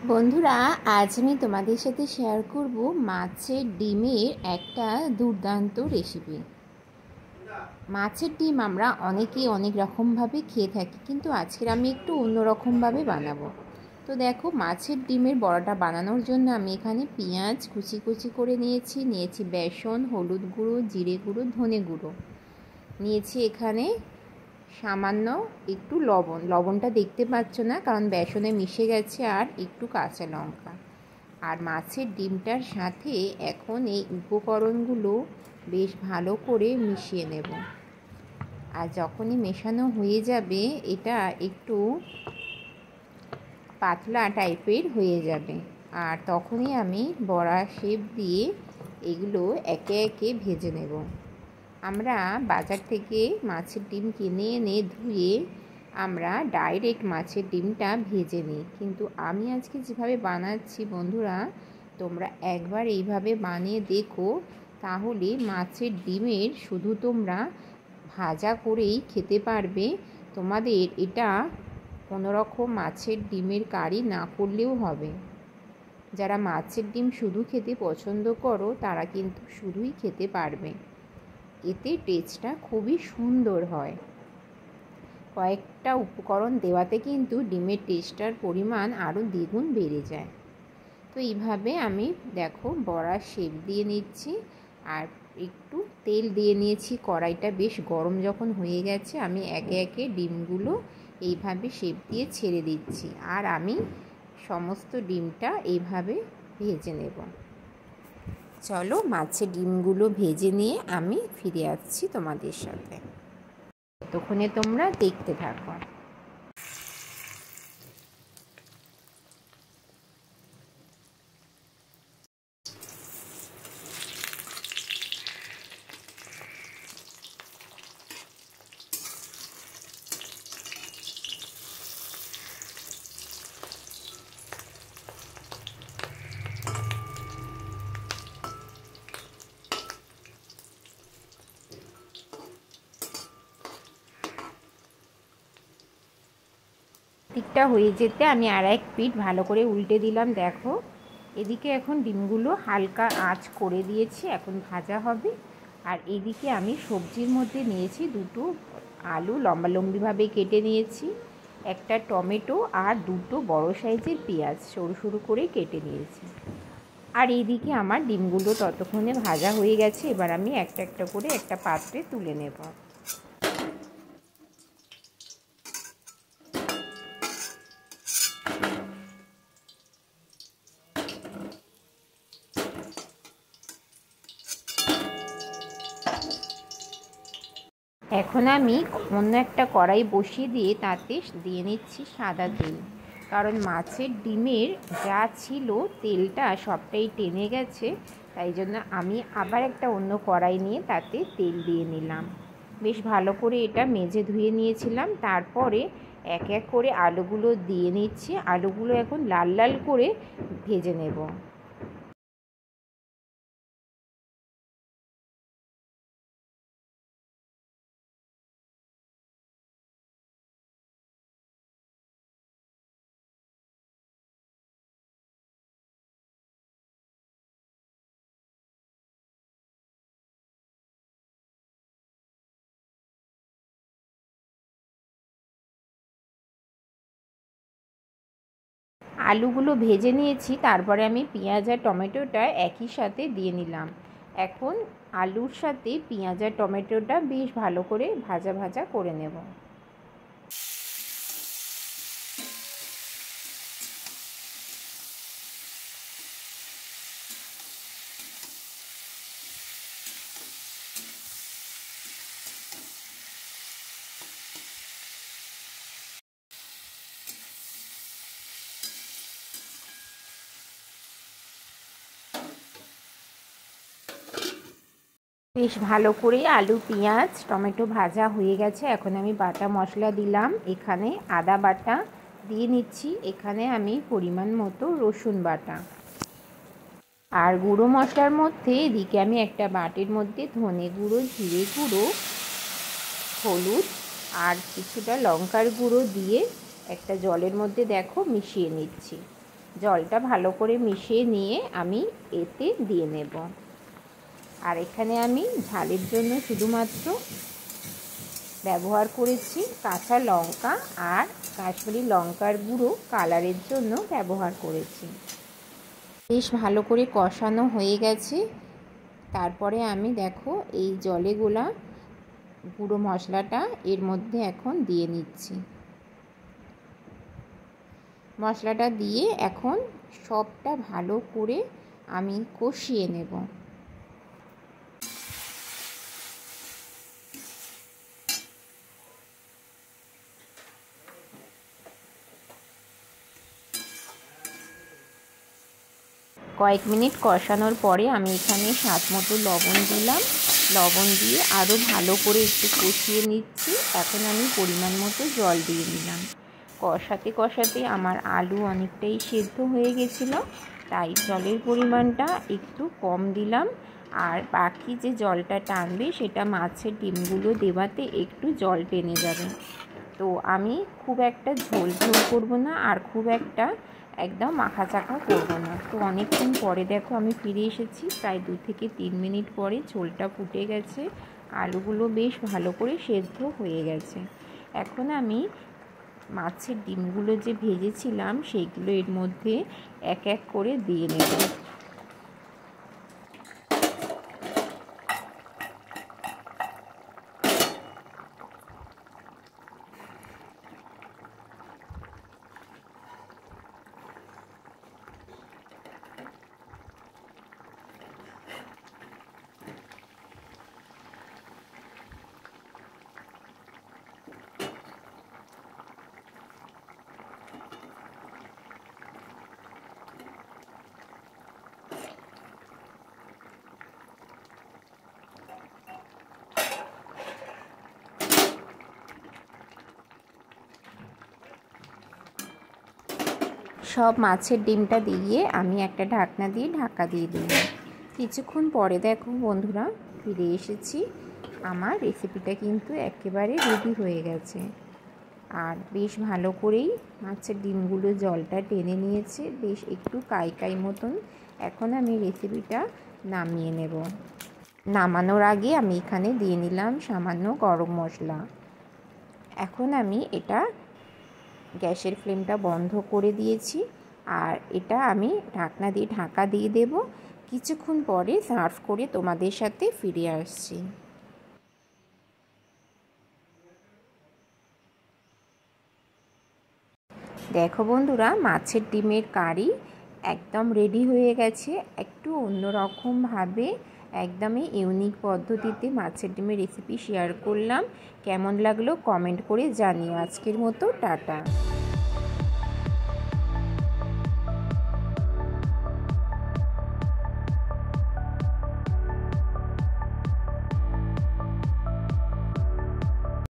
বন্ধুরা, আজ আমি তোমাদের সাথে শেয়ার করব মাছের ডিমের একটা দুর্দান্ত রেসিপি। মাছের ডিম আমরা অনেকেই অনেক রকমভাবে খেয়ে থাকি, কিন্তু আজকের আমি একটু অন্যরকমভাবে বানাবো। তো দেখো, মাছের ডিমের বড়াটা বানানোর জন্য আমি এখানে পেঁয়াজ কুচি কুচি করে নিয়েছি বেসন, হলুদ গুঁড়ো, জিরে গুঁড়ো, ধনে গুঁড়ো নিয়েছি। এখানে সামান্য একটু লবণটা দেখতে পাচ্ছ না, কারণ বেসনে মিশে গেছে। আর একটু কাঁচা লঙ্কা আর মাছের ডিমটার সাথে এখন এই উপকরণগুলো বেশ ভালো করে মিশিয়ে নেব। আর যখনই মেশানো হয়ে যাবে, এটা একটু পাতলা টাইপের হয়ে যাবে। আর তখনই আমি বড়া শেপ দিয়ে এগুলো একে একে ভেজে নেব। আমরা বাজার থেকে মাছের ডিম কিনে এনে ধুয়ে আমরা ডাইরেক্ট মাছের ডিমটা ভেজে নিই, কিন্তু আমি আজকে যেভাবে বানাচ্ছি বন্ধুরা, তোমরা একবার এইভাবে বানিয়ে দেখো, তাহলে মাছের ডিমের শুধু তোমরা ভাজা করেই খেতে পারবে। তোমাদের এটা কোনোরকম মাছের ডিমের কারি না করলেও হবে। যারা মাছের ডিম শুধু খেতে পছন্দ করো, তারা কিন্তু শুধুই খেতে পারবে। এতে টেস্টটা খুবই সুন্দর হয়। কয়েকটা উপকরণ দেওয়াতে কিন্তু ডিমের টেস্টার পরিমাণ আরও দ্বিগুণ বেড়ে যায়। তো এইভাবে আমি দেখো বড়ার শেপ দিয়ে নিচ্ছি, আর একটু তেল দিয়ে নিয়েছি। কড়াইটা বেশ গরম যখন হয়ে গেছে, আমি একে একে ডিমগুলো এইভাবে শেপ দিয়ে ছেড়ে দিচ্ছি। আর আমি সমস্ত ডিমটা এইভাবে ভেজে নেব। চলো, মাছের ডিমগুলো ভেজে নিয়ে আমি ফিরে আসছি তোমাদের সাথে। ততক্ষণে তোমরা দেখতে থাকো। দিকটা হয়ে যেতে আমি আর এক পিঠ ভালো করে উল্টে দিলাম। দেখো, এদিকে এখন ডিমগুলো হালকা আঁচ করে দিয়েছি, এখন ভাজা হবে। আর এদিকে আমি সবজির মধ্যে নিয়েছি দুটো আলু লম্বালম্বিভাবে কেটে নিয়েছি, একটা টমেটো আর দুটো বড় সাইজের পেঁয়াজ সরু সরু করে কেটে নিয়েছি। আর এইদিকে আমার ডিমগুলো ততক্ষণে ভাজা হয়ে গেছে। এবার আমি একটা একটা করে একটা পাত্রে তুলে নেব। এখন আমি অন্য একটা কড়াই বসিয়ে দিয়ে তাতে দিয়ে নিচ্ছি সাদা তেল, কারণ মাছের ডিমের যা ছিল তেলটা সবটাই টেনে গেছে। তাই জন্য আমি আবার একটা অন্য কড়াই নিয়ে তাতে তেল দিয়ে নিলাম। বেশ ভালো করে এটা মেজে ধুয়ে নিয়েছিলাম। তারপরে এক এক করে আলুগুলো দিয়ে নিচ্ছি। আলুগুলো এখন লাল লাল করে ভেজে নেব। আলুগুলো ভেজে নিয়েছি, তারপরে আমি পেঁয়াজ আর টমেটোটা একই সাথে দিয়ে নিলাম। এখন আলুর সাথে পেঁয়াজ আর টমেটোটা বেশ ভালো করে ভাজা ভাজা করে নেব। বেশ ভালো করে আলু পেঁয়াজ টমেটো ভাজা হয়ে গেছে। এখন আমি বাটা মশলা দিলাম। এখানে আদা বাটা দিয়ে নিচ্ছি, এখানে আমি পরিমাণ মতো রসুন বাটা, আর গুঁড়ো মশলার মধ্যে এদিকে আমি একটা বাটির মধ্যে ধনে গুঁড়ো, জিরে গুঁড়ো, হলুদ আর কিছুটা লঙ্কার গুঁড়ো দিয়ে একটা জলের মধ্যে দেখো মিশিয়ে নিচ্ছি। জলটা ভালো করে মিশিয়ে নিয়ে আমি এতে দিয়ে নেব। আর এখানে আমি ঝালের জন্য শুধুমাত্র ব্যবহার করেছি কাঁচা লঙ্কা আর কাশ্মীরি লঙ্কার গুঁড়ো কালারের জন্য ব্যবহার করেছি। বেশ ভালো করে কষানো হয়ে গেছে। তারপরে আমি দেখো এই জলে গোলা গুঁড়ো মশলাটা এর মধ্যে এখন দিয়ে নিচ্ছি। মশলাটা দিয়ে এখন সবটা ভালো করে আমি কষিয়ে নেব। কয়েক মিনিট কষানোর পরে আমি এখানে স্বাদ মতো লবণ দিলাম। লবণ দিয়ে আরও ভালো করে একটু কষিয়ে নিচ্ছি। এখন আমি পরিমাণ মতো জল দিয়ে দিলাম। কষাতে কষাতে আমার আলু অনেকটাই সেদ্ধ হয়ে গেছিলো, তাই জলের পরিমাণটা একটু কম দিলাম। আর বাকি যে জলটা টানবে সেটা মাছের ডিমগুলো দেওয়াতে একটু জল টেনে যাবে। তো আমি খুব একটা ঝোল ঝোল করবো না, আর খুব একটা একদম মাখা চাখা করবো না। তো অনেকক্ষণ পরে দেখো আমি ফিরে এসেছি, প্রায় 2 থেকে 3 মিনিট পরে ঝোলটা ফুটে গেছে, আলুগুলো বেশ ভালো করে সেদ্ধ হয়ে গেছে। এখন আমি মাছের ডিমগুলো যে ভেজেছিলাম সেইগুলো এর মধ্যে এক এক করে দিয়ে নেব। সব মাছের ডিমটা দিয়ে আমি একটা ঢাকনা দিয়ে ঢাকা দিয়ে দিলাম। কিছুক্ষণ পরে দেখো বন্ধুরা ফিরে এসেছি। আমার রেসিপিটা কিন্তু একেবারে রেডি হয়ে গেছে। আর বেশ ভালো করেই মাছের ডিমগুলো জলটা টেনে নিয়েছে, বেশ একটু কাই কাই মতন। এখন আমি রেসিপিটা নামিয়ে নেব। নামানোর আগে আমি এখানে দিয়ে নিলাম সামান্য গরম মশলা। এখন আমি এটা গ্যাসের ফ্লেমটা বন্ধ করে দিয়েছি, আর এটা আমি ঢাকনা দিয়ে ঢাকা দিয়ে দেব। কিছুক্ষণ পরে সার্ভ করে তোমাদের সাথে ফিরে আসছি। দেখো বন্ধুরা, মাছের ডিমের কারি একদম রেডি হয়ে গেছে। একটু অন্যরকমভাবে একদমই ইউনিক পদ্ধতিতে মাছের ডিমের রেসিপি শেয়ার করলাম। কেমন লাগলো কমেন্ট করে জানিও। আজকের মতো টাটা।